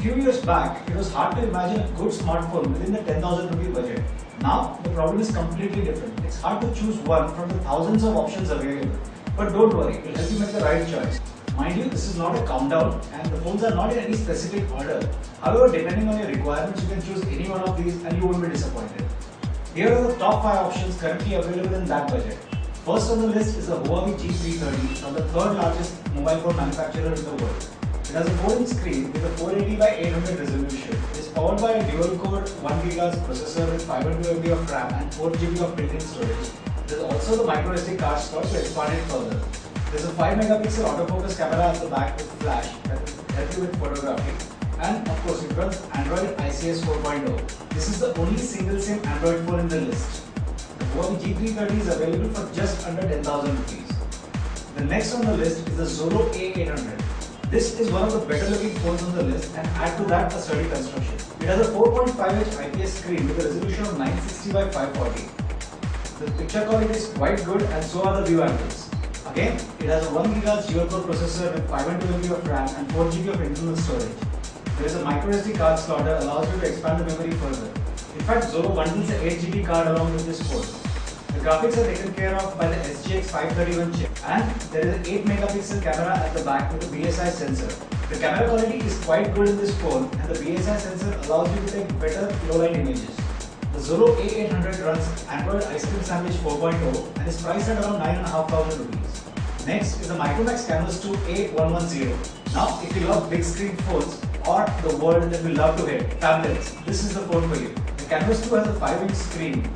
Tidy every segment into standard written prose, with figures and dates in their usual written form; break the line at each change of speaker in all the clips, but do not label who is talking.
few years back, it was hard to imagine a good smartphone within the 10,000 rupee budget. Now, the problem is completely different. It's hard to choose one from the thousands of options available. But don't worry, it will help you make the right choice. Mind you, this is not a countdown and the phones are not in any specific order. However, depending on your requirements, you can choose any one of these and you won't be disappointed. Here are the top 5 options currently available in that budget. First on the list is the Huawei G330 from the third largest mobile phone manufacturer in the world. It has a 4-inch screen with a 480 by 800 resolution. It is powered by a dual-core 1 GHz processor with 512 MB of RAM and 4 GB of built-in storage. There is also the microSD card slot to expand it further. There is a 5 megapixel autofocus camera at the back with flash that will help you with photography. And of course, it runs Android ICS 4.0. This is the only single SIM Android phone in the list. The Huawei G330 is available for just under 10,000 rupees. The next on the list is the Xolo A800. This is one of the better looking phones on the list and add to that a sturdy construction. It has a 4.5-inch IPS screen with a resolution of 960 by 540. The picture quality is quite good and so are the view angles. Again, it has a 1 GHz dual-core processor with 512 MB of RAM and 4 GB of internal storage. There is a microSD card slot that allows you to expand the memory further. In fact, Xolo bundles an 8 GB card along with this phone. The graphics are taken care of by the SGX 531 chip and there is an 8 megapixel camera at the back with a BSI sensor. The camera quality is quite good in this phone and the BSI sensor allows you to take better low-light images. The Xolo A800 runs Android Ice Cream Sandwich 4.0 and is priced at around 9,500 rupees. Next is the Micromax Canvas 2 A110. Now, if you love big screen phones or the world that we love to hit, tablets, this is the phone for you. The Canvas 2 has a 5-inch screen.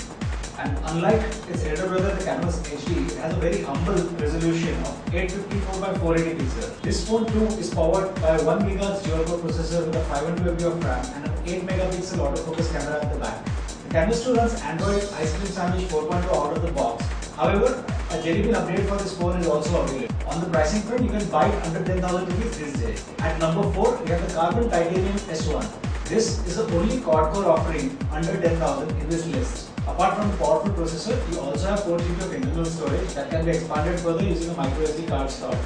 And unlike its elder brother, the Canvas HD, it has a very humble resolution of 854 by 480 pixels. This phone too is powered by a 1 GHz dual-core processor with a 512 MB of RAM and an 8 megapixel autofocus camera at the back. The Canvas 2 runs Android Ice Cream Sandwich 4.0 out of the box. However, a Jelly Bean upgrade for this phone is also available. On the pricing front, you can buy it under 10,000 rupees these days. At number 4, we have the Carbon Titanium S1. This is the only quad-core offering under 10,000 in this list. Apart from the powerful processor, you also have 4 GB of internal storage that can be expanded further using a microSD card slot.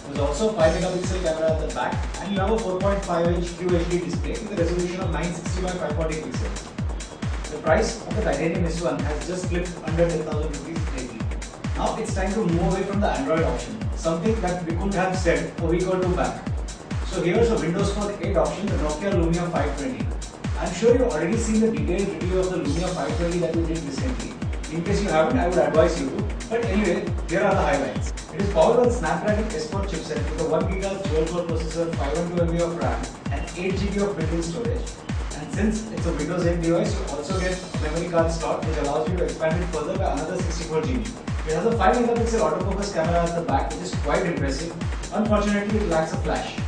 There is also a 5 megapixel camera at the back and you have a 4.5-inch QHD display with a resolution of 960 by 540 pixels. The price of the Titanium S1 has just slipped under 10,000 rupees lately. Now it's time to move away from the Android option, something that we couldn't have said a week or two back. So here's a Windows Phone 8 option, the Nokia Lumia 520. I'm sure you've already seen the detailed review of the Lumia 520 that we did recently. In case you haven't, I would advise you to. But anyway, here are the highlights. It is powered by the Snapdragon S4 chipset with a 1 GHz dual-core processor, 512 MB of RAM and 8 GB of built-in storage. And since it's a Windows 8 device, you also get a memory card slot which allows you to expand it further by another 64 GB. It has a 5 megapixel autofocus camera at the back which is quite impressive. Unfortunately, it lacks a flash.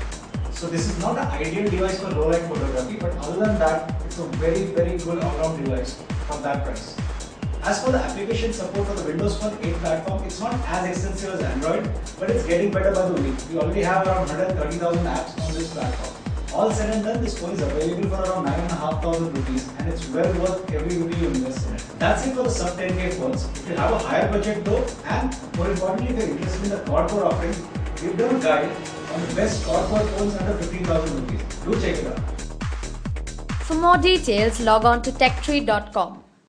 So this is not an ideal device for low light photography, but other than that, it's a very good all-round device for that price. As for the application support for the Windows Phone 8 platform, it's not as extensive as Android, but it's getting better by the week. We already have around 130,000 apps on this platform. All said and done, this phone is available for around 9,500 rupees and it's well worth every rupee you invest in it. That's it for the sub 10k phones. If you have a higher budget though, and more importantly if you're interested in the quad-core offering, we've done a guide on the best quad-core phones under 15,000 rupees. Do check it out.
For more details, log on to techtree.com.